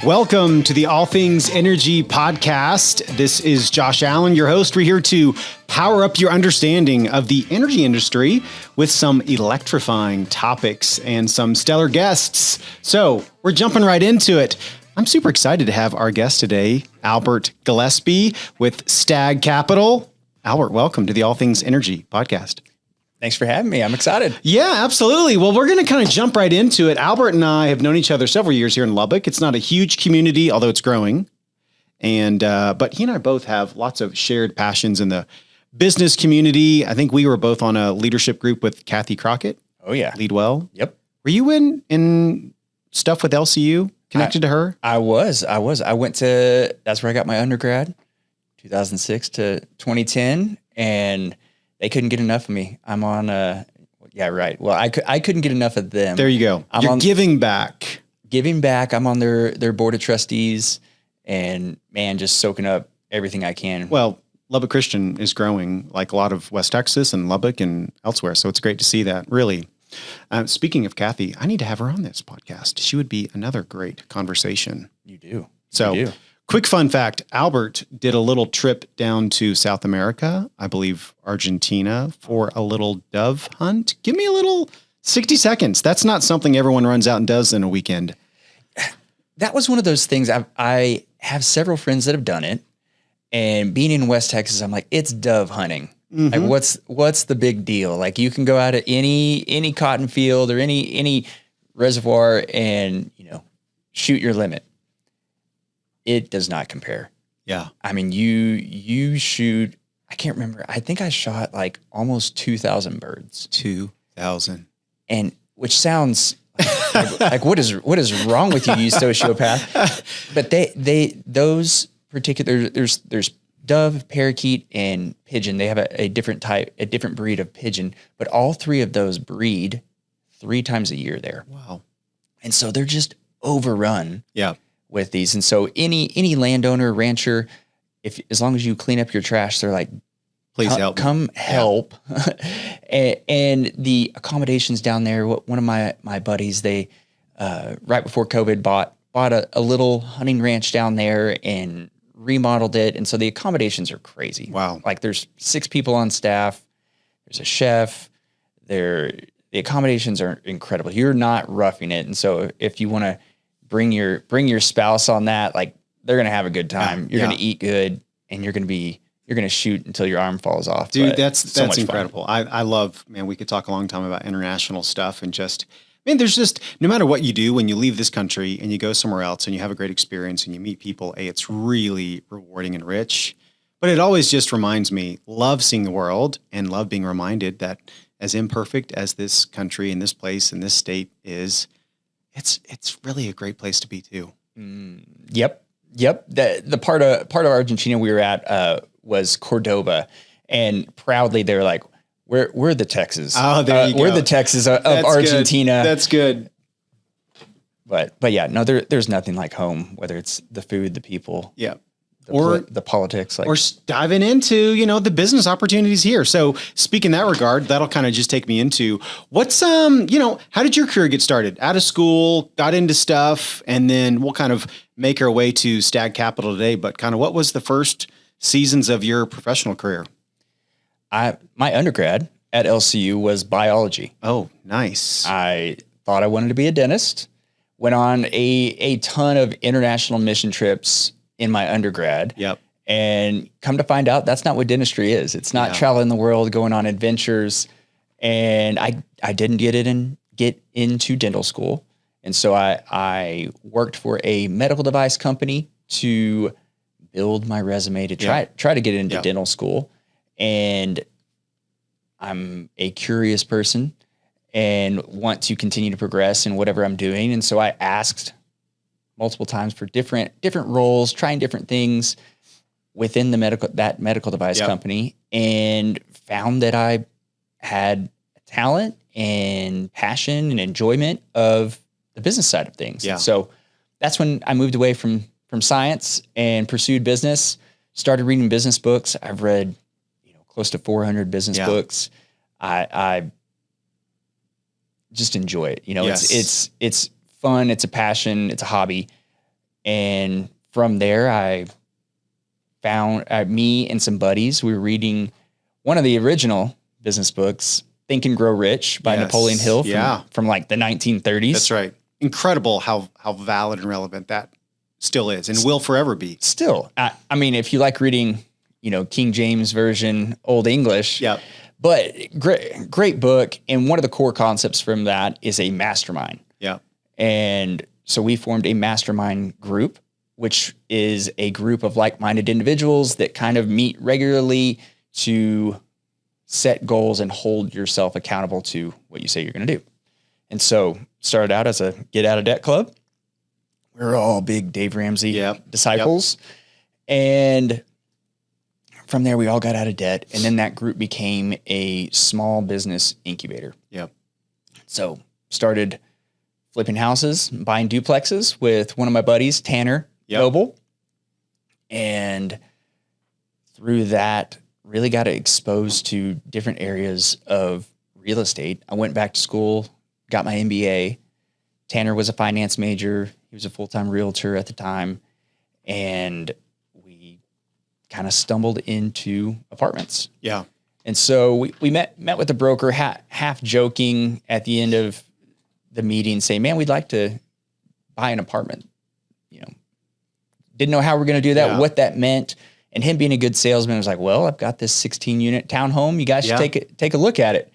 Welcome to the All Things Energy podcast. This is Josh Allen, your host. We're here to power up your understanding of the energy industry with some electrifying topics and some stellar guests. So we're jumping right into it. I'm super excited to have our guest today, Albert Gillispie with Stag Capital. Albert, welcome to the All Things Energy podcast. Thanks for having me. I'm excited. Yeah, absolutely. Well, we're going to kind of jump right into it. Albert and I have known each other several years here in Lubbock. It's not a huge community, although it's growing. And but he and I both have lots of shared passions in the business community. I think we were both on a leadership group with Kathy Crockett. Oh, yeah. Lead Well. Yep. Were you in stuff with LCU connected to her? I was. I went to, that's where I got my undergrad, 2006 to 2010. And they couldn't get enough of me. I'm on yeah, right. Well, I couldn't get enough of them. There you go. You're giving back. Giving back. I'm on their board of trustees and man, just soaking up everything I can. Well, Lubbock Christian is growing like a lot of West Texas and Lubbock and elsewhere. So it's great to see that, really. Speaking of Kathy, I need to have her on this podcast. She would be another great conversation. You do. So you do. Quick fun fact, Albert did a little trip down to South America, I believe Argentina, for a little dove hunt. Give me a little 60 seconds. That's not something everyone runs out and does in a weekend. That was one of those things. I have several friends that have done it. And being in West Texas, I'm like, it's dove hunting. Mm-hmm. Like what's the big deal? Like you can go out at any cotton field or any reservoir and, shoot your limit. It does not compare. Yeah. I mean, you shoot, I can't remember. I think I shot like almost 2,000 birds. 2,000. And which sounds like what is wrong with you sociopath? But those particular, there's dove, parakeet, and pigeon. They have a different breed of pigeon, but all three of those breed 3 times a year there. Wow. And so they're just overrun. Yeah. With these. And so any landowner, rancher, as long as you clean up your trash, they're like, please help. Come help. and the accommodations down there, one of my buddies, they right before COVID bought a little hunting ranch down there and remodeled it. And so the accommodations are crazy. Wow. Like there's 6 people on staff. There's a chef. The accommodations are incredible. You're not roughing it. And so if you want to bring your spouse on that, like they're going to have a good time. You're going to eat good and you're going to shoot until your arm falls off. Dude, that's incredible. I love, man, we could talk a long time about international stuff and just, man, there's just, no matter what you do, when you leave this country and you go somewhere else and you have a great experience and you meet people, it's really rewarding and rich. But it always just reminds me, love seeing the world and love being reminded that as imperfect as this country and this place and this state is, it's really a great place to be too. Yep. The part of Argentina we were at was Cordoba, and proudly they're like, we're the Texas. Oh, there you go. We're the Texas of Argentina. Good. That's good. But yeah, no, there's nothing like home. Whether it's the food, the people. Yeah. The politics, or diving into, the business opportunities here. So speaking in that regard, that'll kind of just take me into what's, how did your career get started? Out of school, got into stuff, and then we'll kind of make our way to Stag Capital today. But kind of what was the first seasons of your professional career? My undergrad at LCU was biology. Oh, nice. I thought I wanted to be a dentist. Went on a ton of international mission trips in my undergrad. Yep. And come to find out, that's not what dentistry is. It's not traveling the world, going on adventures. And I didn't get into dental school. And so I worked for a medical device company to build my resume to try to get into dental school. And I'm a curious person and want to continue to progress in whatever I'm doing. And so I asked multiple times for different roles, trying different things within the medical device company, and found that I had talent and passion and enjoyment of the business side of things. Yeah. So that's when I moved away from science and pursued business, started reading business books. I've read, close to 400 business books. I just enjoy it. It's fun. It's a passion. It's a hobby. And from there, I found me and some buddies. We were reading one of the original business books, Think and Grow Rich by Napoleon Hill from like the 1930s. That's right. Incredible how valid and relevant that still is and will forever be. Still. I mean, if you like reading, King James Version, Old English. Yep. But great book. And one of the core concepts from that is a mastermind. Yeah. And so we formed a mastermind group, which is a group of like-minded individuals that kind of meet regularly to set goals and hold yourself accountable to what you say you're going to do. And so started out as a get out of debt club. We were all big Dave Ramsey disciples. Yep. And from there, we all got out of debt. And then that group became a small business incubator. Yep. So started flipping houses, buying duplexes with one of my buddies, Tanner Noble. And through that, really got exposed to different areas of real estate. I went back to school, got my MBA. Tanner was a finance major. He was a full-time realtor at the time. And we kind of stumbled into apartments. Yeah. And so we met with the broker, half joking at the end of the meeting, saying, man, we'd like to buy an apartment. Didn't know how we're going to do that, what that meant. And him being a good salesman was like, well, I've got this 16-unit townhome. You guys should take a look at it.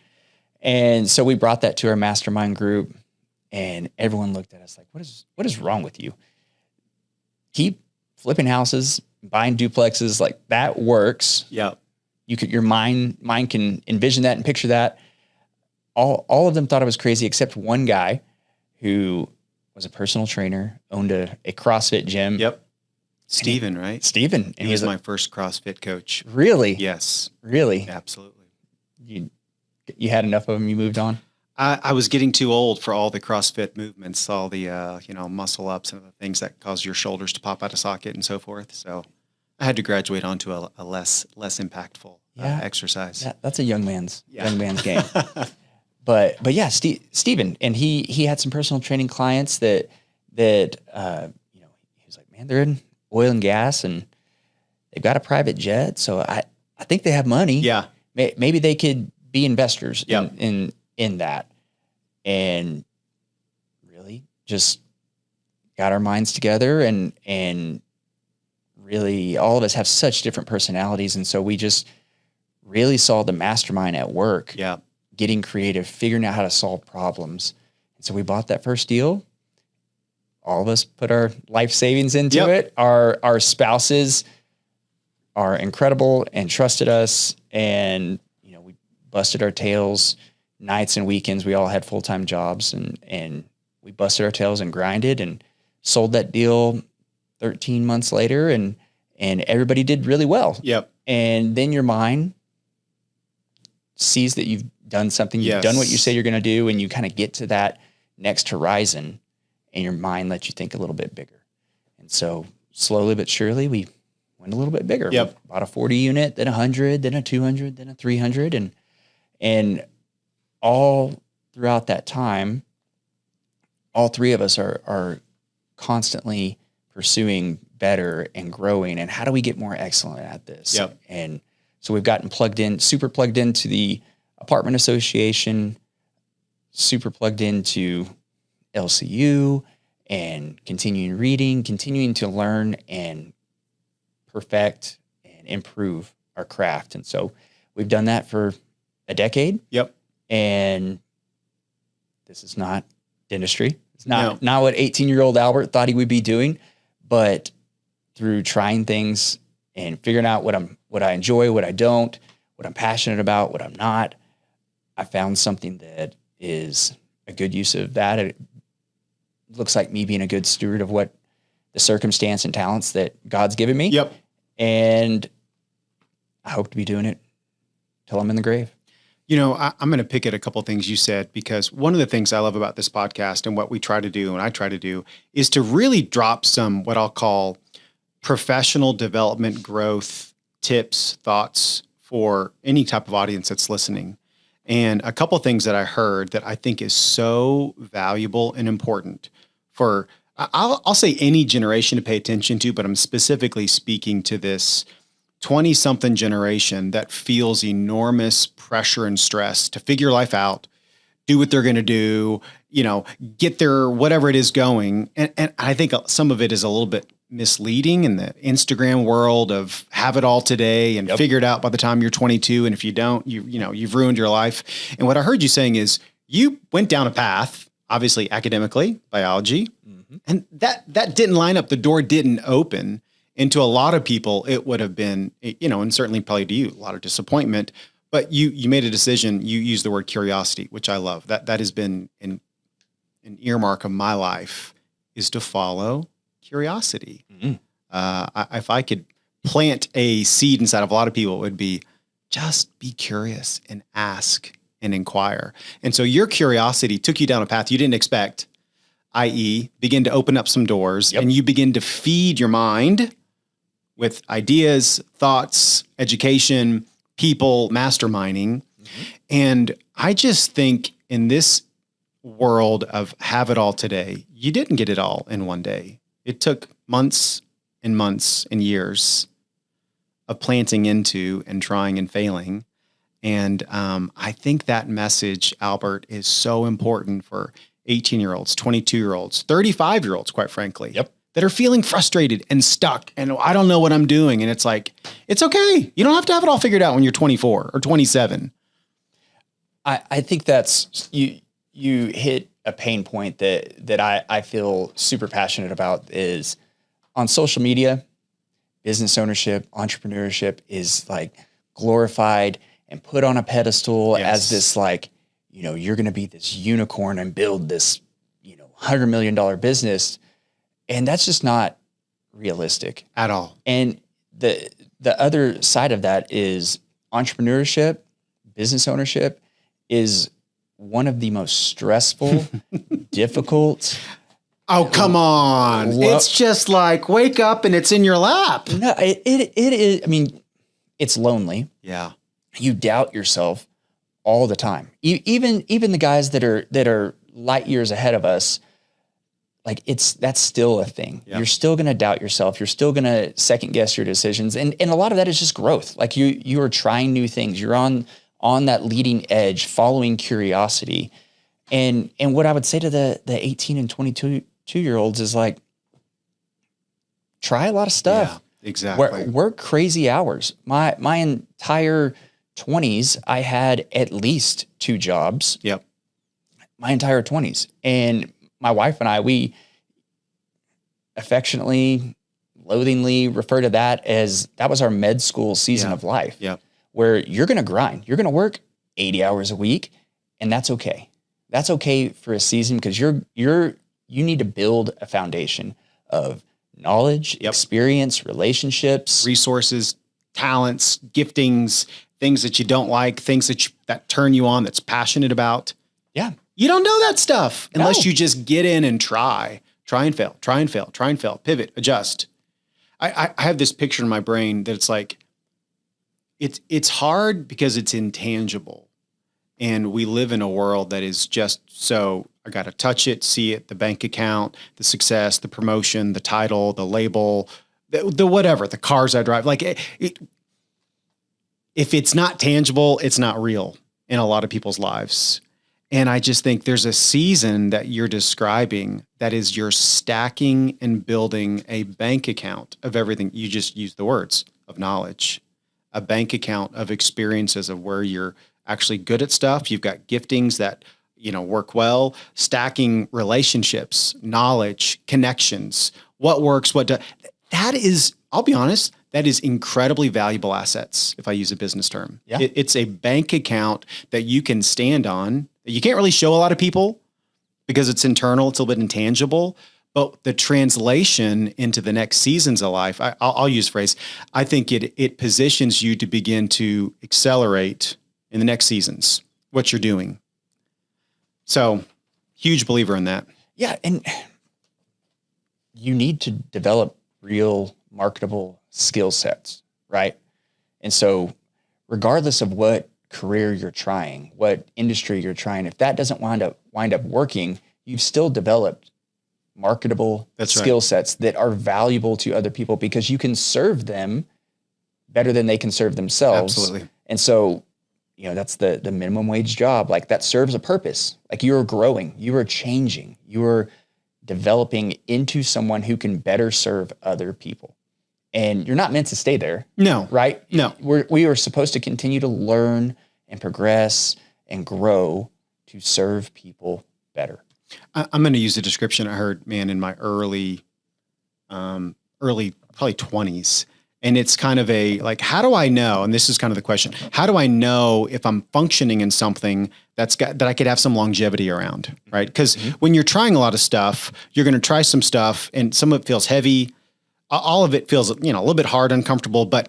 And so we brought that to our mastermind group, and everyone looked at us like, what is wrong with you? Keep flipping houses, buying duplexes, like that works. Yeah. Your mind can envision that and picture that. All of them thought I was crazy except one guy who was a personal trainer, owned a CrossFit gym. Yep. Steven, right? Steven. He was my first CrossFit coach. Really? Yes. Really? Absolutely. You had enough of them, you moved on? I was getting too old for all the CrossFit movements, all the, muscle ups and the things that cause your shoulders to pop out of socket and so forth. So I had to graduate onto a less impactful exercise. That's a young man's game. But yeah, Steven, and he had some personal training clients that he was like, man, they're in oil and gas and they've got a private jet. So I think they have money. Yeah. Maybe they could be investors in that. And really just got our minds together and really all of us have such different personalities. And so we just really saw the mastermind at work. Yeah. Getting creative, figuring out how to solve problems. And so we bought that first deal. All of us put our life savings into it. Our spouses are incredible and trusted us. And, we busted our tails nights and weekends. We all had full-time jobs and we busted our tails and grinded and sold that deal 13 months later. And everybody did really well. Yep. And then your mind sees that you've done something, you've done what you say you're going to do, and you kind of get to that next horizon and your mind lets you think a little bit bigger. And so slowly but surely we went a little bit bigger. Yep. We bought a 40 unit, then 100, then a 200, then a 300. And all throughout that time, all three of us are constantly pursuing better and growing. And how do we get more excellent at this? Yep. And so we've gotten super plugged into the apartment association, super plugged into LCU, and continuing reading, continuing to learn and perfect and improve our craft. And so we've done that for a decade. Yep. And this is not dentistry. It's not what 18-year-old Albert thought he would be doing, but through trying things and figuring out what I enjoy, what I don't, what I'm passionate about, what I'm not, I found something that is a good use of that. It looks like me being a good steward of what the circumstance and talents that God's given me. Yep. And I hope to be doing it till I'm in the grave. I'm going to pick at a couple of things you said, because one of the things I love about this podcast and what we try to do and I try to do is to really drop some what I'll call professional development growth tips, thoughts for any type of audience that's listening. And a couple of things that I heard that I think is so valuable and important for I'll say any generation to pay attention to, but I'm specifically speaking to this 20-something generation that feels enormous pressure and stress to figure life out, do what they're going to do, get their whatever it is going. And I think some of it is a little bit misleading in the Instagram world of have it all today and figure it out by the time you're 22. And if you don't, you've ruined your life. And what I heard you saying is you went down a path, obviously academically, biology, and that didn't line up. The door didn't open. And to a lot of people, it would have been, and certainly probably to you, a lot of disappointment. But you made a decision. You used the word curiosity, which I love. That has been an earmark of my life, is to follow curiosity. If I could plant a seed inside of a lot of people, it would be just be curious and ask and inquire. And so your curiosity took you down a path you didn't expect, i.e. begin to open up some doors, and you begin to feed your mind with ideas, thoughts, education, people, masterminding. And I just think in this world of have it all today, you didn't get it all in one day. It took months and months and years of planting into and trying and failing. And I think that message, Albert, is so important for 18-year-olds, 22-year-olds, 35-year-olds, quite frankly, that are feeling frustrated and stuck. And I don't know what I'm doing. And it's like, it's okay. You don't have to have it all figured out when you're 24 or 27. I think that's, you hit a pain point that I feel super passionate about is on social media, business ownership, entrepreneurship is like glorified and put on a pedestal as this like, you're going to be this unicorn and build this, $100 million business. And that's just not realistic at all. And the other side of that is entrepreneurship, business ownership is one of the most stressful, difficult. Oh, come on. It's just like wake up and it's in your lap. No, it is. I mean, it's lonely. Yeah. You doubt yourself all the time. Even the guys that are light years ahead of us, like that's still a thing. You're still going to doubt yourself. You're still going to second guess your decisions. And a lot of that is just growth. Like you are trying new things. You're on that leading edge, following curiosity. And what I would say to the 18 and 22-year-olds is like, try a lot of stuff. Yeah, exactly. Work crazy hours. My entire 20s, I had at least 2 jobs. Yep. My entire 20s. And my wife and I, we affectionately, loathingly refer to that as that was our med school season of life. Yep. Where you're going to grind. You're going to work 80 hours a week, and that's okay. That's okay for a season because you need to build a foundation of knowledge, experience, relationships, resources, talents, giftings, things that you don't like, things that turn you on, that's passionate about. Yeah. You don't know that stuff unless you just get in and try and fail, pivot, adjust. I have this picture in my brain that it's like, it's hard because it's intangible. And we live in a world that is just so, I got to touch it, see it, the bank account, the success, the promotion, the title, the label, the whatever, the cars I drive. Like if it's not tangible, it's not real in a lot of people's lives. And I just think there's a season that you're describing that is you're stacking and building a bank account of everything. You just used the words of knowledge, a bank account of experiences of where you're actually good at stuff. You've got giftings that, work well, stacking relationships, knowledge, connections, what works, that is, I'll be honest, that is incredibly valuable assets. If I use a business term, it's a bank account that you can stand on. You can't really show a lot of people because it's internal. It's a little bit intangible, but the translation into the next seasons of life, I'll use the phrase, I think it positions you to begin to accelerate in the next seasons, what you're doing. So huge believer in that. Yeah. And you need to develop real marketable skill sets, right? And so regardless of what career you're trying, what industry you're trying, if that doesn't wind up working, you've still developed marketable skill sets that are valuable to other people because you can serve them better than they can serve themselves. Absolutely. And so, that's the minimum wage job. Like that serves a purpose. Like you're growing, you are changing, you are developing into someone who can better serve other people. And you're not meant to stay there. No. Right? No. We are supposed to continue to learn and progress and grow to serve people better. I'm going to use a description I heard, in my early probably 20s. And it's kind of how do I know? And this is kind of the question. How do I know if I'm functioning in something that I could have some longevity around, right? Because when you're trying a lot of stuff, you're going to try some stuff and some of it feels heavy. All of it feels, a little bit hard, uncomfortable. But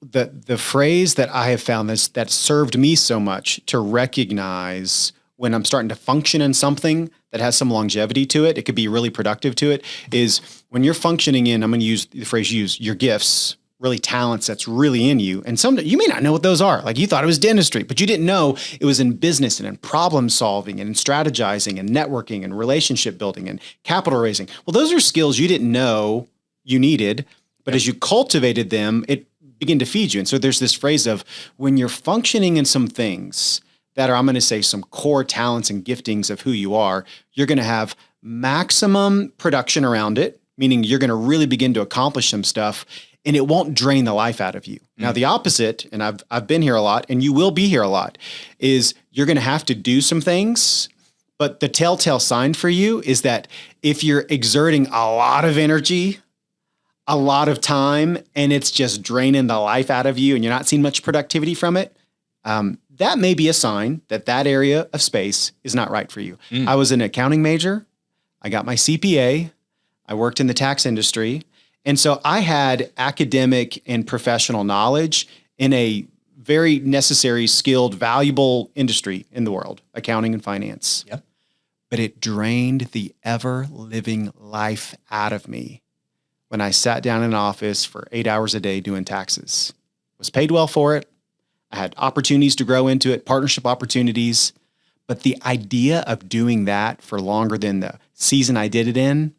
the phrase that I have found that served me so much to recognize when I'm starting to function in something that has some longevity to it, it could be really productive to it, is when you're functioning in, I'm going to use the phrase your gifts, really talents that's really in you. And you may not know what those are. Like you thought it was dentistry, but you didn't know it was in business and in problem solving and in strategizing and networking and relationship building and capital raising. Well, those are skills you didn't know you needed, but as you cultivated them, it began to feed you. And so there's this phrase of when you're functioning in some things that are, I'm going to say, some core talents and giftings of who you are, you're going to have maximum production around it, meaning you're going to really begin to accomplish some stuff and it won't drain the life out of you. Now, the opposite, and I've been here a lot and you will be here a lot, is you're going to have to do some things. But the telltale sign for you is that if you're exerting a lot of energy, a lot of time, and it's just draining the life out of you and you're not seeing much productivity from it, that may be a sign that area of space is not right for you. I was an accounting major. I got my CPA. I worked in the tax industry. And so I had academic and professional knowledge in a very necessary, skilled, valuable industry in the world, accounting and finance. Yep. But it drained the ever-living life out of me when I sat down in an office for 8 hours a day doing taxes. Was paid well for it. I had opportunities to grow into it, partnership opportunities. But the idea of doing that for longer than the season I did it in,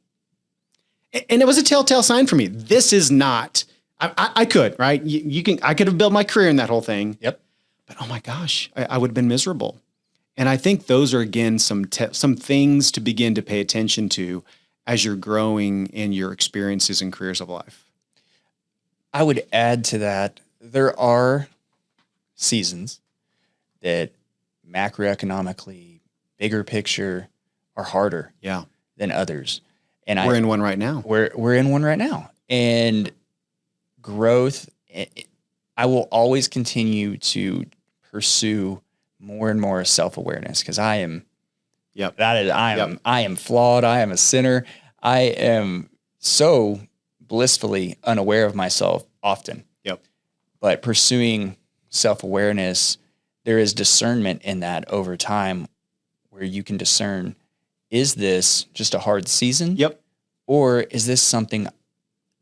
and it was a telltale sign for me. This is not, I could, right? I could have built my career in that whole thing. Yep. But oh my gosh, I would have been miserable. And I think those are, again, some things to begin to pay attention to as you're growing in your experiences and careers of life. I would add to that, there are seasons that macroeconomically, bigger picture, are harder than others. And we're in one right now. We're in one right now. And growth, I will always continue to pursue more and more self-awareness because I am flawed. I am a sinner. I am so blissfully unaware of myself often. Yep. But pursuing self-awareness, there is discernment in that over time where you can discern, is this just a hard season? Yep. Or is this something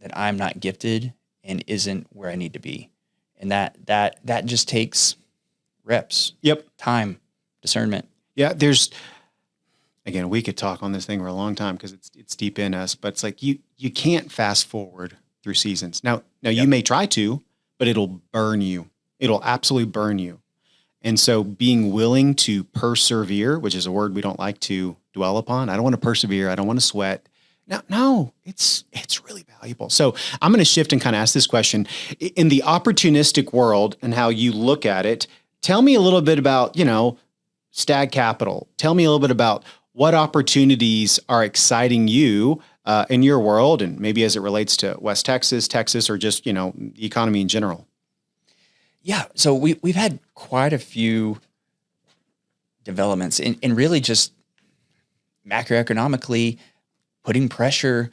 that I'm not gifted and isn't where I need to be? And that just takes reps. Yep. Time, discernment. Yeah. Again, we could talk on this thing for a long time because it's deep in us, but it's like you can't fast forward through seasons. Now you may try to, but it'll burn you. It'll absolutely burn you. And so being willing to persevere, which is a word we don't like to dwell upon. I don't want to persevere. I don't want to sweat. No, it's really valuable. So I'm going to shift and kind of ask this question. In the opportunistic world and how you look at it, tell me a little bit about, Stag Capital. Tell me a little bit about what opportunities are exciting you in your world and maybe as it relates to West Texas, or just, the economy in general. Yeah. So we've had quite a few developments in really just macroeconomically putting pressure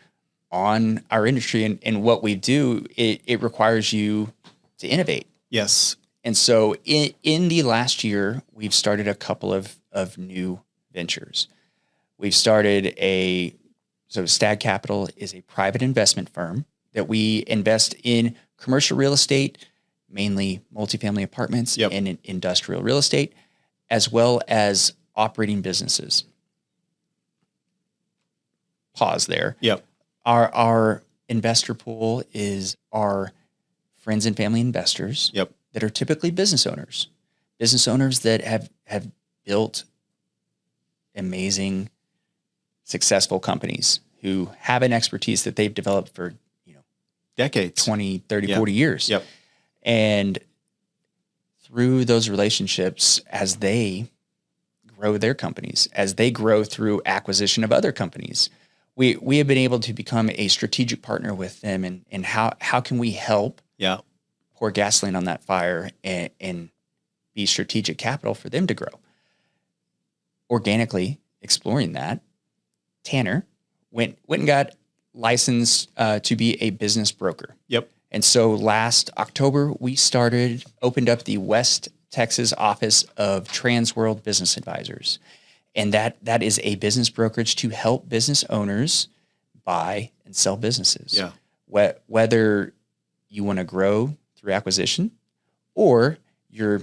on our industry and what we do. It requires you to innovate. Yes. And so in the last year, we've started a couple of new ventures. We've started Stag Capital is a private investment firm that we invest in commercial real estate, mainly multifamily apartments and in industrial real estate, as well as operating businesses. pause there. Yep. Our investor pool is our friends and family investors. Yep. That are typically business owners that have built amazing, successful companies who have an expertise that they've developed for, decades, 20, 30, Yep. 40 years. Yep. And through those relationships, as they grow their companies, as they grow through acquisition of other companies, we have been able to become a strategic partner with them. And how can we help Yeah. pour gasoline on that fire and be strategic capital for them to grow? Organically exploring that, Tanner went and got licensed to be a business broker. Yep. And so last October, we opened up the West Texas office of Transworld Business Advisors. And that is a business brokerage to help business owners buy and sell businesses. Yeah. Whether you want to grow through acquisition or you're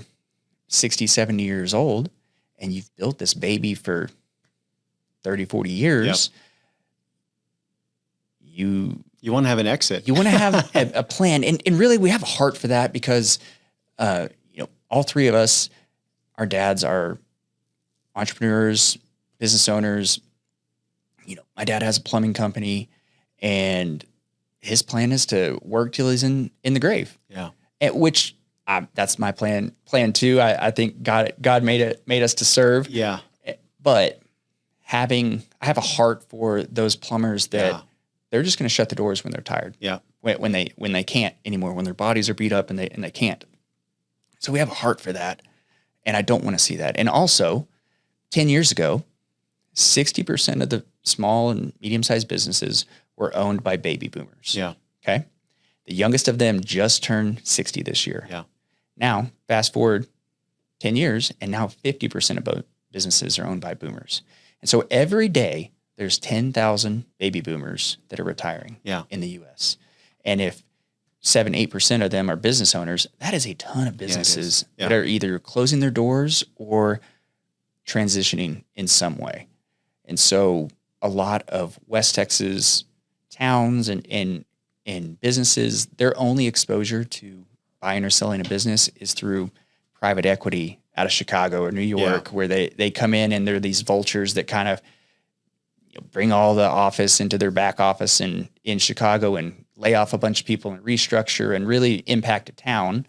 60, 70 years old and you've built this baby for 30, 40 years, you want to have an exit. You want to have a plan. And really we have a heart for that because, all three of us, our dads are entrepreneurs, business owners. My dad has a plumbing company and his plan is to work till he's in the grave. Yeah. Which that's my plan too. I think God made us to serve. Yeah. But I have a heart for those plumbers that they're just going to shut the doors when they're tired. Yeah. When they can't anymore, when their bodies are beat up and they can't. So we have a heart for that. And I don't want to see that. And also 10 years ago, 60% of the small and medium-sized businesses were owned by baby boomers. Yeah. Okay. The youngest of them just turned 60 this year. Yeah. Now, fast forward 10 years, and now 50% of both businesses are owned by boomers. And so every day there's 10,000 baby boomers that are retiring in the U.S. And if 7-8% of them are business owners, that is a ton of businesses that are either closing their doors or transitioning in some way. And so a lot of West Texas towns and businesses, their only exposure to buying or selling a business is through private equity out of Chicago or New York, where they come in and they're these vultures that kind of bring all the office into their back office in Chicago and lay off a bunch of people and restructure and really impact a town.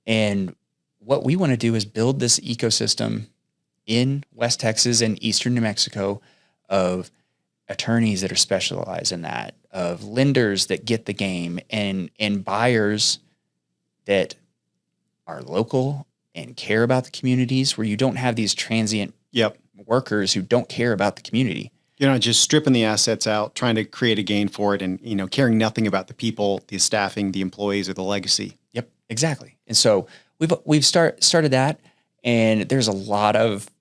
And what we want to do is build this ecosystem in West Texas and Eastern New Mexico of attorneys that are specialized in that, of lenders that get the game, and buyers that are local and care about the communities, where you don't have these transient workers who don't care about the community. You're not just stripping the assets out, trying to create a gain for it and, caring nothing about the people, the staffing, the employees, or the legacy. Yep, exactly. And so we've started that, and there's a lot of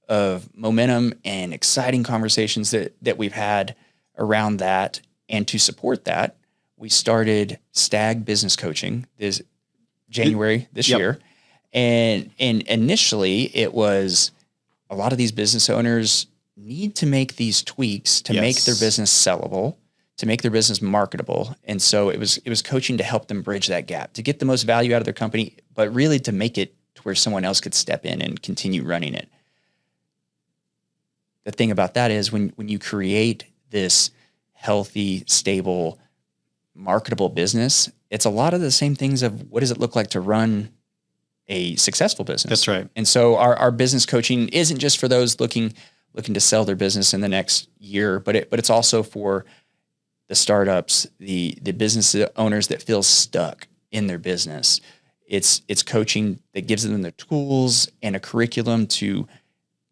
momentum and exciting conversations that we've had around that. And to support that, we started Stag Business Coaching this January this year. And initially it was a lot of these business owners need to make these tweaks to make their business sellable, to make their business marketable. And so it was coaching to help them bridge that gap, to get the most value out of their company, but really to make it to where someone else could step in and continue running it. The thing about that is when you create this healthy, stable, marketable business, it's a lot of the same things of what does it look like to run a successful business. That's right. And so our business coaching isn't just for those looking to sell their business in the next year, but it's also for the startups, the business owners that feel stuck in their business. It's coaching that gives them the tools and a curriculum to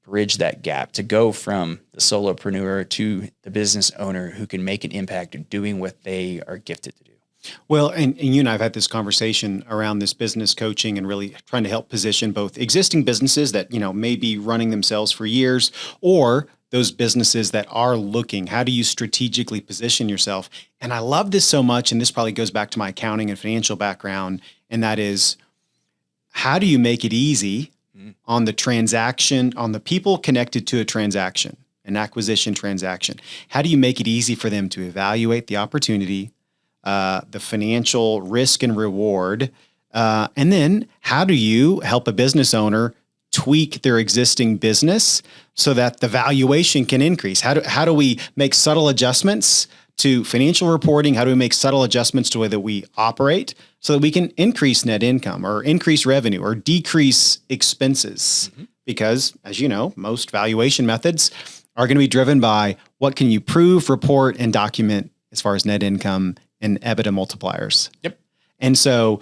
bridge that gap, to go from the solopreneur to the business owner who can make an impact of doing what they are gifted to do. Well, and you and I have had this conversation around this business coaching and really trying to help position both existing businesses that, may be running themselves for years, or those businesses that are looking. How do you strategically position yourself? And I love this so much, and this probably goes back to my accounting and financial background, and that is, how do you make it easy on the transaction, on the people connected to a transaction? an acquisition transaction? How do you make it easy for them to evaluate the opportunity, the financial risk and reward? And then how do you help a business owner tweak their existing business so that the valuation can increase? How do we make subtle adjustments to financial reporting? How do we make subtle adjustments to the way that we operate so that we can increase net income or increase revenue or decrease expenses? Mm-hmm. Because, as you know, most valuation methods are going to be driven by what can you prove, report, and document as far as net income and EBITDA multipliers. Yep. And so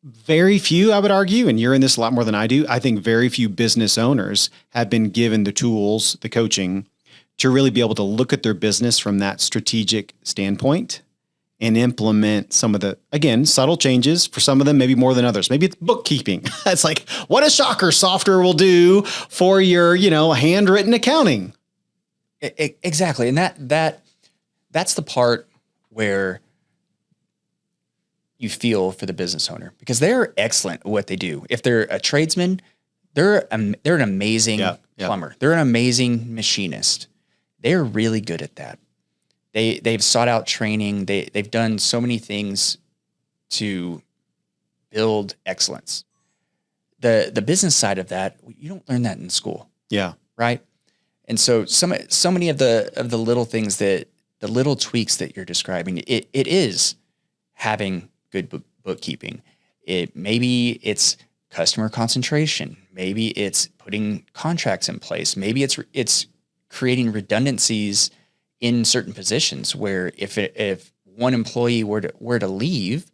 very few, I would argue, and you're in this a lot more than I do, I think very few business owners have been given the tools, the coaching, to really be able to look at their business from that strategic standpoint and implement some of the, again, subtle changes. For some of them, maybe more than others. Maybe it's bookkeeping. It's like, what a shocker, software will do for your, handwritten accounting. Exactly. And that's the part where you feel for the business owner, because they're excellent at what they do. If they're a tradesman, they're an amazing plumber. They're an amazing machinist. They're really good at that. They've sought out training. They've done so many things to build excellence. The business side of that, you don't learn that in school. Yeah. Right. And so many of the little things, the little tweaks that you're describing, it is having good bookkeeping. Maybe it's customer concentration. Maybe it's putting contracts in place. Maybe it's creating redundancies in certain positions where if one employee were to leave,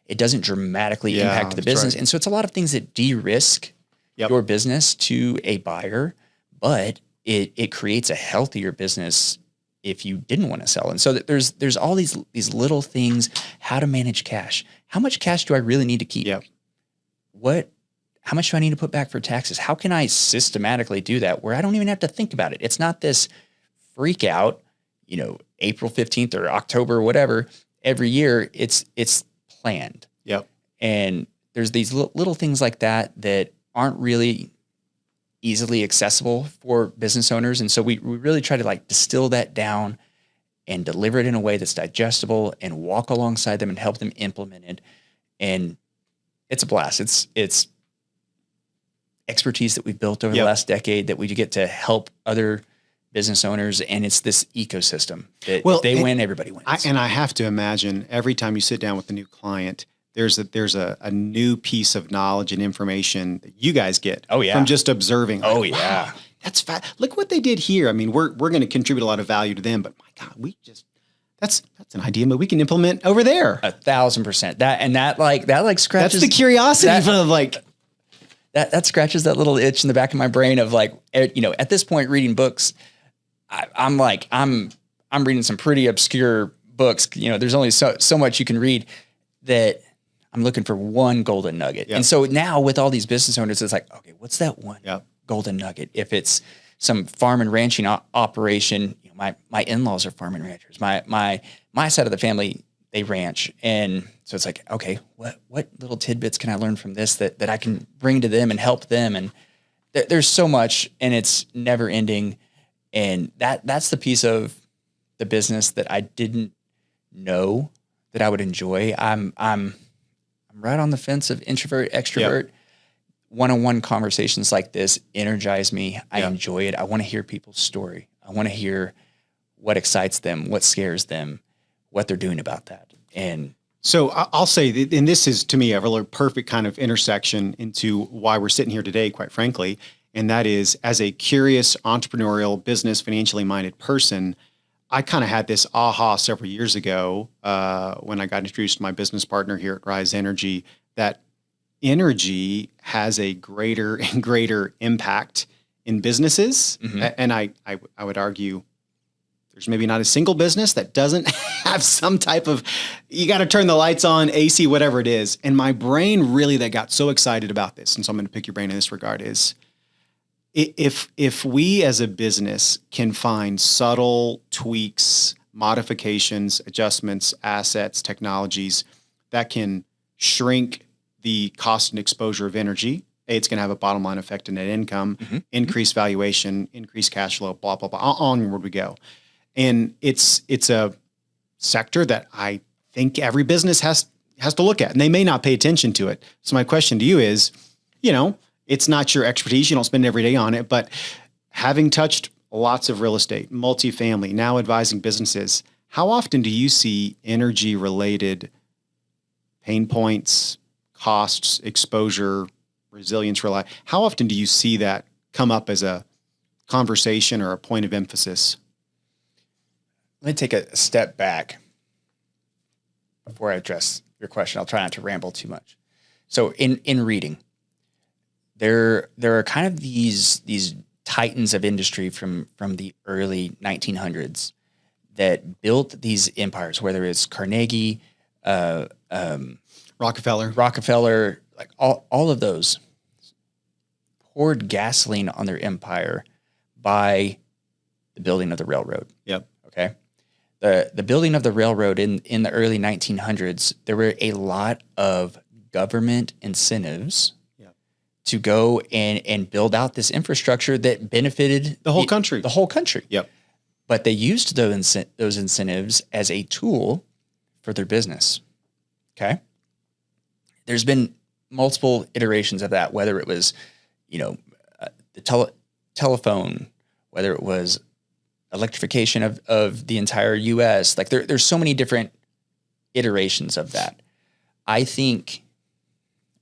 it doesn't dramatically impact the business. Right. And so it's a lot of things that de-risk your business to a buyer, but it creates a healthier business if you didn't want to sell. And so there's all these little things: how to manage cash. How much cash do I really need to keep? Yep. How much do I need to put back for taxes? How can I systematically do that where I don't even have to think about it? It's not this freak out, April 15th or October, whatever, every year. It's planned. Yep. And there's these little things like that aren't really easily accessible for business owners. And so we really try to distill that down and deliver it in a way that's digestible and walk alongside them and help them implement it. And it's a blast. It's expertise that we've built over the last decade that we get to help other business owners. And it's this ecosystem that if they win, everybody wins. I have to imagine every time you sit down with a new client, there's a new piece of knowledge and information that you guys get from just observing. Wow, that's look what they did here. I mean, we're going to contribute a lot of value to them, but my God, that's an idea that we can implement over there. 1,000%. That scratches. That's the curiosity that scratches that little itch in the back of my brain of at this point reading books, I'm reading some pretty obscure books. There's only so much you can read that I'm looking for one golden nugget. Yep. And so now with all these business owners, it's like, okay, what's that one golden nugget? If it's some farm and ranching operation, my in-laws are farm and ranchers. My side of the family, they ranch. And so it's like, okay, what little tidbits can I learn from this that I can bring to them and help them? And there's so much, and it's never ending. And that's the piece of the business that I didn't know that I would enjoy. I'm right on the fence of introvert, extrovert. Yep. One-on-one conversations like this energize me. I enjoy it. I want to hear people's story. I want to hear what excites them, what scares them, what they're doing about that. And so I'll say, and this is to me a really perfect kind of intersection into why we're sitting here today, quite frankly. And that is, as a curious entrepreneurial business, financially minded person, I kind of had this aha several years ago when I got introduced to my business partner here at Rise Energy, that energy has a greater and greater impact in businesses. Mm-hmm. And I would argue there's maybe not a single business that doesn't have some type of, you got to turn the lights on, AC, whatever it is. And my brain really that got so excited about this, and so I'm going to pick your brain in this regard, is if we as a business can find subtle tweaks, modifications, adjustments, assets, technologies that can shrink the cost and exposure of energy, it's going to have a bottom line effect in net income, increased valuation, increased cash flow, blah, blah, blah, onward we go. And it's a sector that I think every business has to look at, and they may not pay attention to it. So my question to you is, it's not your expertise. You don't spend every day on it, but having touched lots of real estate, multifamily, now advising businesses, how often do you see energy related pain points, costs, exposure, resilience, how often do you see that come up as a conversation or a point of emphasis? Let me take a step back before I address your question. I'll try not to ramble too much. So in reading, there are kind of these titans of industry from the early 1900s that built these empires, whether it's Carnegie, Rockefeller, like all of those poured gasoline on their empire by the building of the railroad. Yep. Okay. The building of the railroad in the early 1900s, there were a lot of government incentives to go and build out this infrastructure that benefited the whole country. The whole country. Yep. But they used those incentives as a tool for their business. Okay. There's been multiple iterations of that, whether it was, the telephone, whether it was electrification of the entire U.S. Like there's so many different iterations of that. I think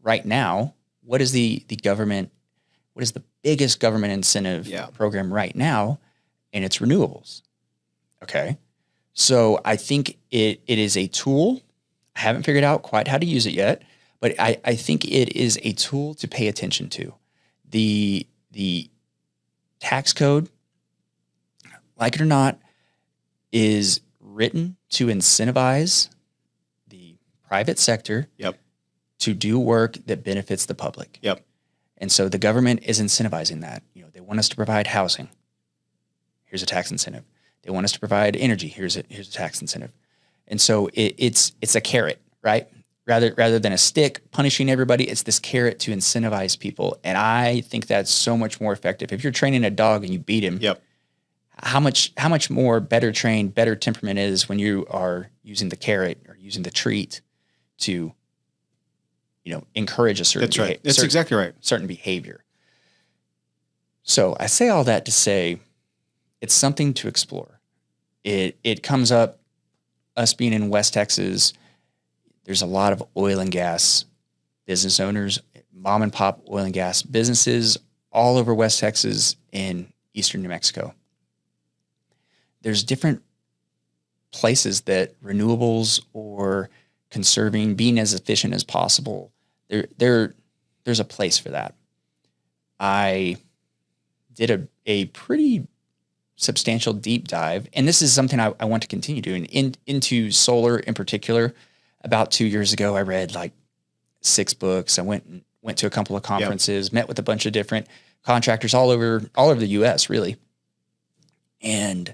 right now, what is the government? What is the biggest government incentive program right now? And it's renewables. Okay. So I think it is a tool. I haven't figured out quite how to use it yet, but I think it is a tool to pay attention to. The tax code, like it or not, is written to incentivize the private sector to do work that benefits the public. Yep. And so the government is incentivizing that. They want us to provide housing. Here's a tax incentive. They want us to provide energy. Here's a tax incentive. And so it's a carrot, right? Rather than a stick punishing everybody, it's this carrot to incentivize people. And I think that's so much more effective. If you're training a dog and you beat him, how much more better trained, better temperament is when you are using the carrot or using the treat to, encourage a certain That's right. That's exactly right. Certain behavior. So I say all that to say it's something to explore. It comes up, us being in West Texas, there's a lot of oil and gas business owners, mom and pop oil and gas businesses all over West Texas and eastern New Mexico. There's different places that renewables or conserving, being as efficient as possible, there's a place for that. I did a pretty substantial deep dive, and this is something I want to continue doing into solar in particular. About 2 years ago, I read like 6 books. I went to a couple of conferences, met with a bunch of different contractors all over the U.S. really, and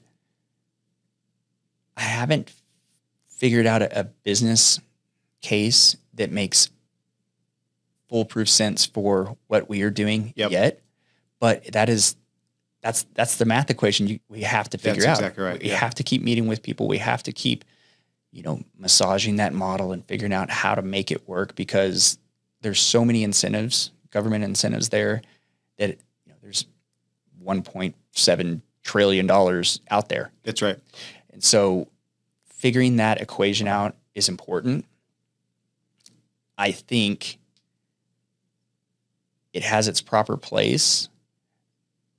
I haven't figured out a business case that makes foolproof sense for what we are doing yet. But that's the math equation we have to figure out. That's exactly right. We have to keep meeting with people. We have to keep, massaging that model and figuring out how to make it work, because there's so many incentives, government incentives there, that there's $1.7 trillion out there. That's right. And so figuring that equation out is important. I think it has its proper place,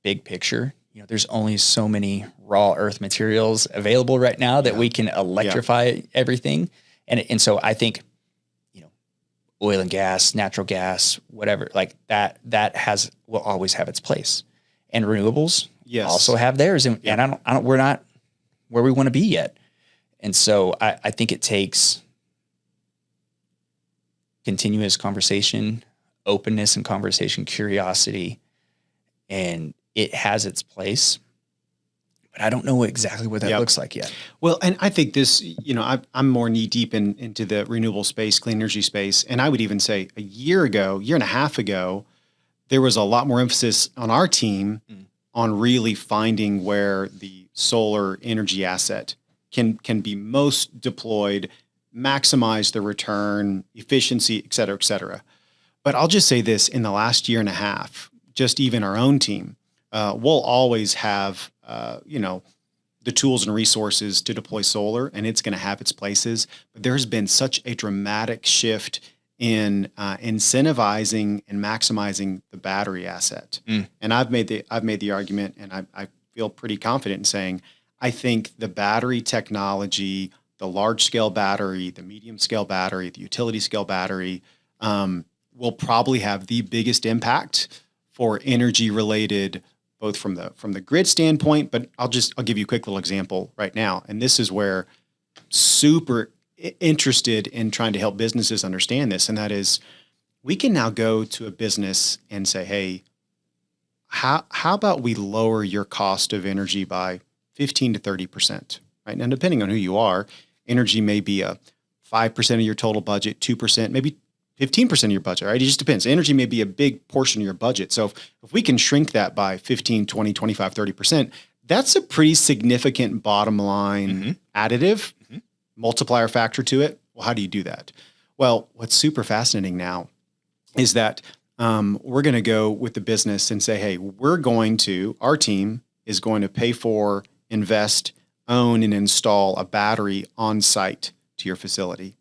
big picture. There's only so many raw earth materials available right now that we can electrify everything. And so I think, oil and gas, natural gas, whatever, like that will always have its place. And renewables also have theirs. And we're not where we want to be yet. And so I think it takes continuous conversation, openness and conversation, curiosity, and it has its place, but I don't know exactly what that looks like yet. Well, and I think this, I'm more knee deep into the renewable space, clean energy space. And I would even say a year and a half ago, there was a lot more emphasis on our team on really finding where the solar energy asset can be most deployed, maximize the return, efficiency, et cetera, et cetera. But I'll just say this, in the last year and a half, just even our own team, we'll always have, the tools and resources to deploy solar, and it's going to have its places. But there's been such a dramatic shift in incentivizing and maximizing the battery asset. And I've made the argument, and I feel pretty confident in saying, I think the battery technology, the large scale battery, the medium scale battery, the utility scale battery, will probably have the biggest impact for energy related, both from the grid standpoint, but I'll give you a quick little example right now. And this is where super interested in trying to help businesses understand this. And that is, we can now go to a business and say, hey, how about we lower your cost of energy by 15 to 30%, right? Now, depending on who you are, energy may be a 5% of your total budget, 2%, maybe 15% of your budget, right? It just depends. Energy may be a big portion of your budget. So if we can shrink that by 15, 20, 25, 30%, that's a pretty significant bottom line additive, multiplier factor to it. Well, how do you do that? Well, what's super fascinating now is that we're going to go with the business and say, hey, our team is going to pay for, invest, own, and install a battery on site to your facility.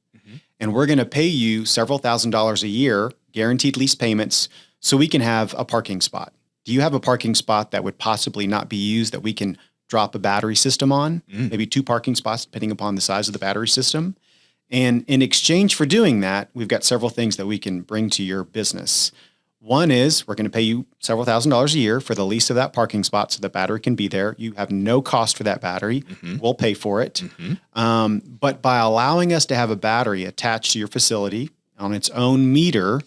And we're going to pay you several $1,000s a year, guaranteed lease payments, so we can have a parking spot. Do you have a parking spot that would possibly not be used that we can drop a battery system on? Maybe 2 parking spots, depending upon the size of the battery system. And in exchange for doing that, we've got several things that we can bring to your business. One is we're going to pay you several $1,000s a year for the lease of that parking spot so the battery can be there. You have no cost for that battery. We'll pay for it. But by allowing us to have a battery attached to your facility on its own meter,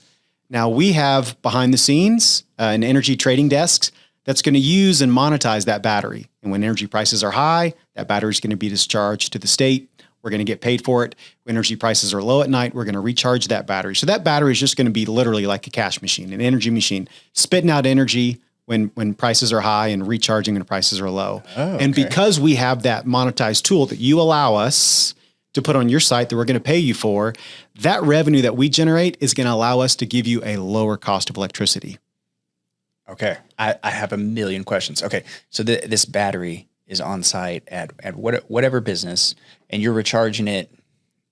now we have behind the scenes an energy trading desk that's going to use and monetize that battery. And when energy prices are high, that battery is going to be discharged to the state. We're going to get paid for it. When energy prices are low at night, we're going to recharge that battery. So that battery is just going to be literally like a cash machine, an energy machine, spitting out energy when prices are high and recharging when prices are low. And because we have that monetized tool that you allow us to put on your site that we're going to pay you for, that revenue that we generate is going to allow us to give you a lower cost of electricity. Okay. I have a million questions. Okay. So this battery is on site at whatever business, and you're recharging it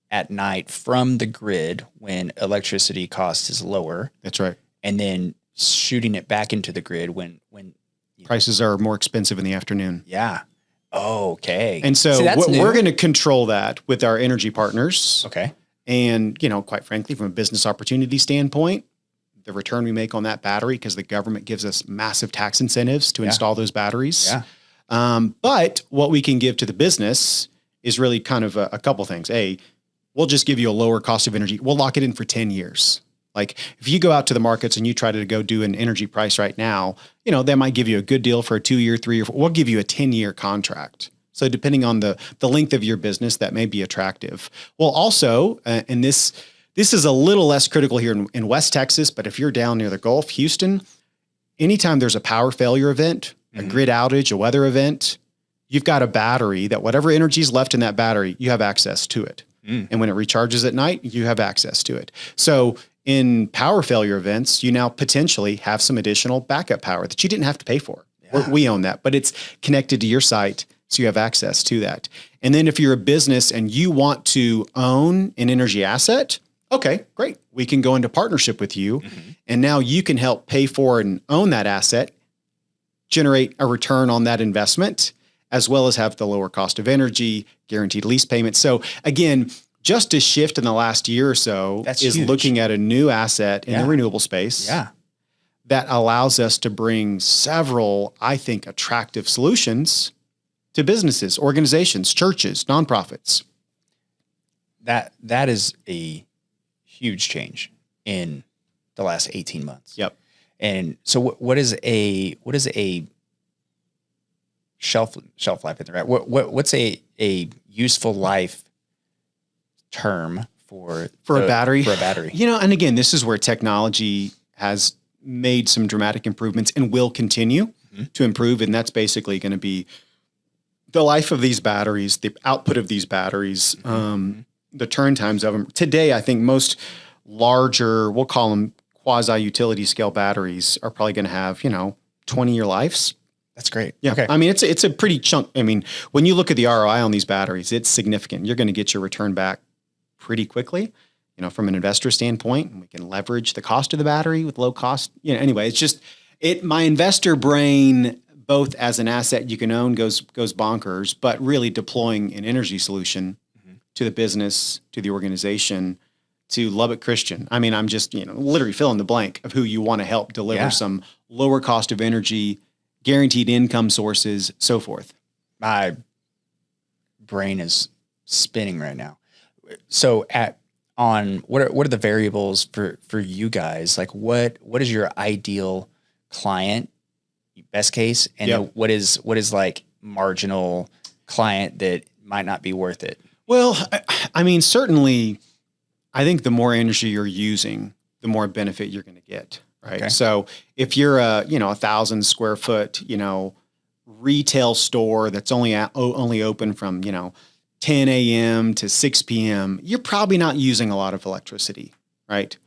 at night from the grid when electricity cost is lower. That's right. And then shooting it back into the grid when prices are more expensive in the afternoon. Yeah. Okay. And so we're going to control that with our energy partners. Okay. And, quite frankly, from a business opportunity standpoint, the return we make on that battery, because the government gives us massive tax incentives to install those batteries. Yeah. But what we can give to the business is really kind of a couple things. We'll just give you a lower cost of energy. We'll lock it in for 10 years. Like if you go out to the markets and you try to go do an energy price right now, they might give you a good deal for a 2-year, 3-year, we'll give you a 10-year contract. So depending on the length of your business, that may be attractive. Well, also, and this is a little less critical here in West Texas, but if you're down near the Gulf, Houston, anytime there's a power failure event, a grid outage, a weather event, you've got a battery that whatever energy is left in that battery, you have access to it. And when it recharges at night, you have access to it. So in power failure events, you now potentially have some additional backup power that you didn't have to pay for. Yeah. We own that, but it's connected to your site, so you have access to that. And then if you're a business and you want to own an energy asset, okay, great. We can go into partnership with you. And now you can help pay for and own that asset, generate a return on that investment, as well as have the lower cost of energy, guaranteed lease payments. So again, just a shift in the last year or so is huge. Looking at a new asset in the renewable space that allows us to bring several, I think, attractive solutions to businesses, organizations, churches, nonprofits. That is a huge change in the last 18 months. Yep. And so what is a shelf life in the right? What's a useful life term for a battery? For a battery. And again, this is where technology has made some dramatic improvements and will continue to improve. And that's basically going to be the life of these batteries, the output of these batteries, the turn times of them. Today, I think most larger, we'll call them quasi-utility scale batteries, are probably going to have, 20-year lives. That's great. Yeah. Okay. I mean, it's a pretty chunk. I mean, when you look at the ROI on these batteries, it's significant. You're going to get your return back pretty quickly, from an investor standpoint, and we can leverage the cost of the battery with low cost. Anyway, it's just my investor brain, both as an asset you can own goes bonkers, but really deploying an energy solution to the business, to the organization, to Lubbock Christian. I mean, I'm just, literally fill in the blank of who you want to help deliver some lower cost of energy, guaranteed income sources, so forth. My brain is spinning right now. So what are the variables for you guys? Like what is your ideal client, best case, and what is like marginal client that might not be worth it? Well, I mean, certainly I think the more energy you're using, the more benefit you're going to get. Right. Okay. So if you're a 1,000 square foot, retail store that's only open from, 10 a.m. to 6 p.m., you're probably not using a lot of electricity. Right.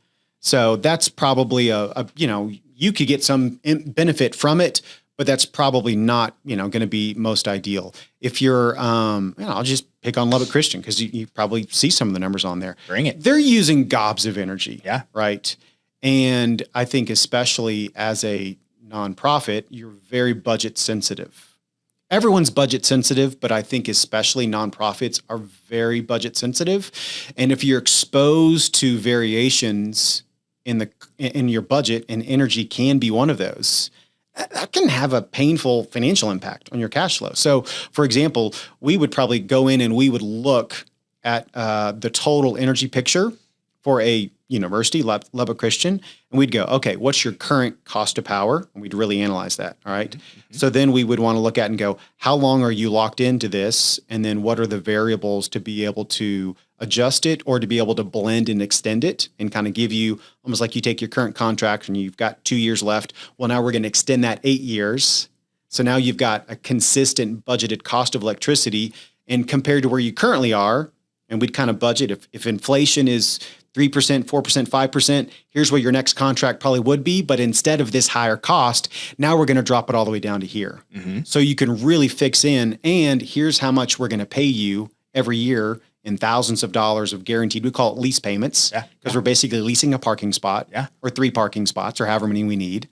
So that's probably you could get some benefit from it, but that's probably not, going to be most ideal. If you're, I'll just pick on Lubbock Christian because you probably see some of the numbers on there. Bring it. They're using gobs of energy. Yeah. Right. And I think especially as a nonprofit, you're very budget sensitive. Everyone's budget sensitive, but I think especially nonprofits are very budget sensitive. And if you're exposed to variations in your budget, and energy can be one of those, that can have a painful financial impact on your cash flow. So, for example, we would probably go in and we would look at the total energy picture for a university, Lubbock Christian, and we'd go, okay, what's your current cost of power? And we'd really analyze that, all right? So then we would want to look at and go, how long are you locked into this? And then what are the variables to be able to adjust it or to be able to blend and extend it and kind of give you, almost like you take your current contract and you've got 2 years left. Well, now we're going to extend that 8 years. So now you've got a consistent budgeted cost of electricity, and compared to where you currently are, and we'd kind of budget if inflation is 3%, 4%, 5%, here's where your next contract probably would be. But instead of this higher cost, now we're going to drop it all the way down to here. So you can really fix in, and here's how much we're going to pay you every year in thousands of dollars of guaranteed, we call it lease payments, because we're basically leasing a parking spot or 3 parking spots or however many we need.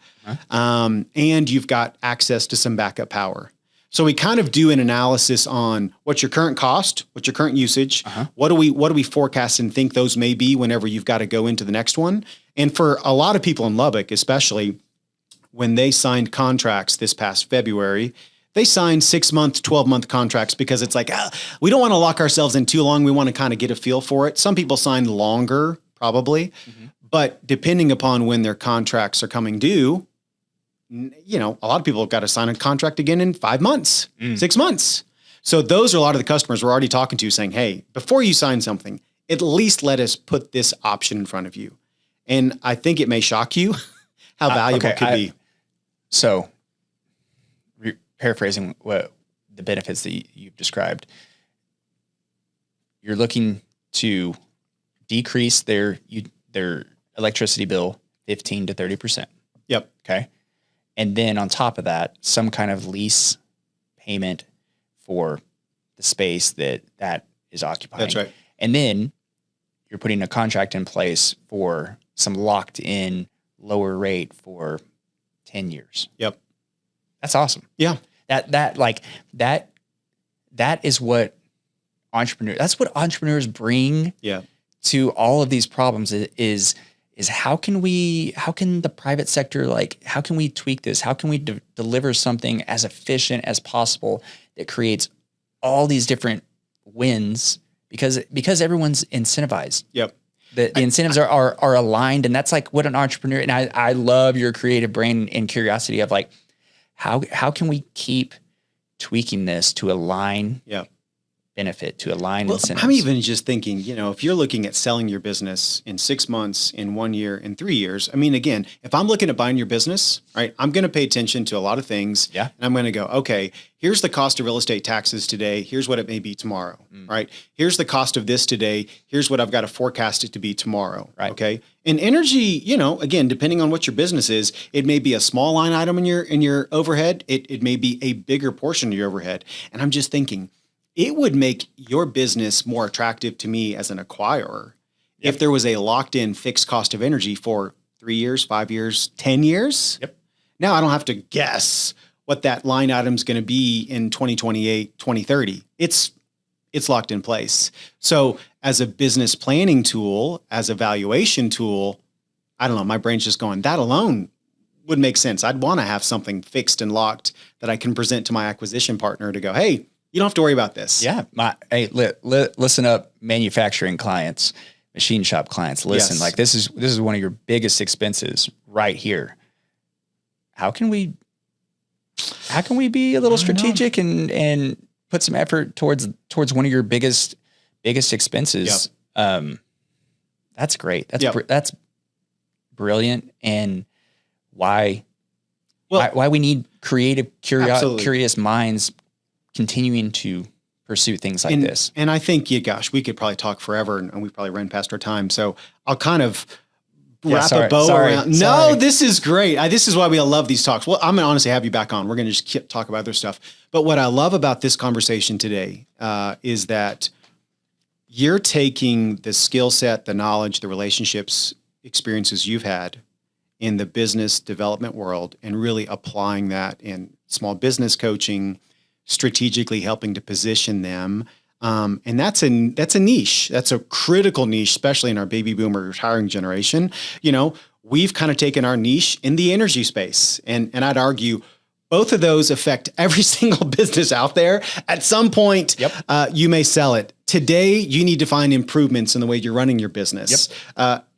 And you've got access to some backup power. So we kind of do an analysis on what's your current cost, what's your current usage, what do we forecast and think those may be whenever you've got to go into the next one. And for a lot of people in Lubbock, especially when they signed contracts this past February, they signed 6-month, 12-month contracts because it's like, we don't want to lock ourselves in too long. We want to kind of get a feel for it. Some people signed longer, probably, but depending upon when their contracts are coming due, a lot of people have got to sign a contract again in 5 months, 6 months. So those are a lot of the customers we're already talking to saying, hey, before you sign something, at least let us put this option in front of you. And I think it may shock you how valuable it could be. So paraphrasing what the benefits that you've described, you're looking to decrease their electricity bill 15 to 30%. Yep. Okay. And then on top of that, some kind of lease payment for the space that is occupying. That's right. And then you're putting a contract in place for some locked in lower rate for 10 years. Yep. That's awesome. Yeah. That is what entrepreneurs bring to all of these problems is how can the private sector, how can we tweak this? How can we deliver something as efficient as possible that creates all these different wins because everyone's incentivized. Yep. The incentives are aligned, and that's like what an entrepreneur, and I love your creative brain and curiosity of how can we keep tweaking this to align benefit, to align Well, incentives. I'm even just thinking, if you're looking at selling your business in 6 months, in 1 year, in 3 years, I mean, again, if I'm looking at buying your business, right, I'm going to pay attention to a lot of things. Yeah. And I'm going to go, okay, here's the cost of real estate taxes today. Here's what it may be tomorrow, right? Here's the cost of this today. Here's what I've got to forecast it to be tomorrow. Right. Okay. And energy, again, depending on what your business is, it may be a small line item in your overhead. It may be a bigger portion of your overhead. And I'm just thinking, it would make your business more attractive to me as an acquirer if there was a locked in fixed cost of energy for 3 years, 5 years, 10 years. Yep. Now I don't have to guess what that line item is going to be in 2028, 2030. It's locked in place. So as a business planning tool, as a valuation tool, I don't know, my brain's just going, that alone would make sense. I'd want to have something fixed and locked that I can present to my acquisition partner to go, hey, you don't have to worry about this. Yeah. Hey, listen up, manufacturing clients, machine shop clients. Listen, Yes. like this is one of your biggest expenses right here. How can we be a little strategic and put some effort towards one of your biggest expenses? That's great. That's brilliant. And why we need creative, curious minds continuing to pursue things like this. And I think, we could probably talk forever and we probably ran past our time. So I'll kind of wrap a bow around. No, this is great. This is why we love these talks. Well, I'm going to honestly have you back on. We're going to just talk about other stuff. But what I love about this conversation today is that you're taking the skill set, the knowledge, the relationships, experiences you've had in the business development world and really applying that in small business coaching, strategically helping to position them. And that's a niche. That's a critical niche, especially in our baby boomer retiring generation. We've kind of taken our niche in the energy space. And I'd argue both of those affect every single business out there. At some point, you may sell it. Today, you need to find improvements in the way you're running your business.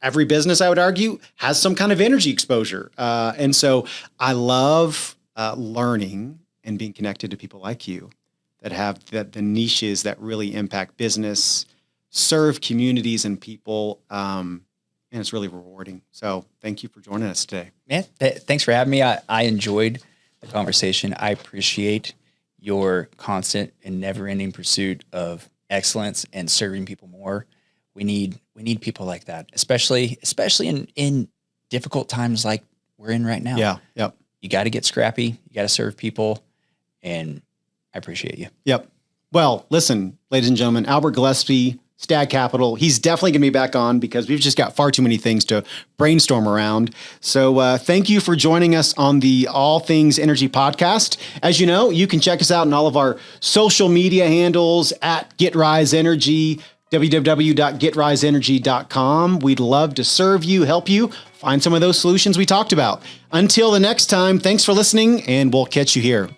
Every business, I would argue, has some kind of energy exposure. And so I love learning and being connected to people like you that have the niches that really impact business, serve communities and people, and it's really rewarding. So thank you for joining us today. Man, thanks for having me. I enjoyed the conversation. I appreciate your constant and never-ending pursuit of excellence and serving people more. We need people like that, especially in difficult times like we're in right now. Yeah. Yep. You got to get scrappy. You got to serve people. And I appreciate you. Yep. Well, listen, ladies and gentlemen, Albert Gillispie, Stag Capital, he's definitely going to be back on because we've just got far too many things to brainstorm around. So thank you for joining us on the All Things Energy podcast. As you know, you can check us out on all of our social media handles at GetRise Energy, www.getriseenergy.com. We'd love to serve you, help you find some of those solutions we talked about. Until the next time, thanks for listening, and we'll catch you here.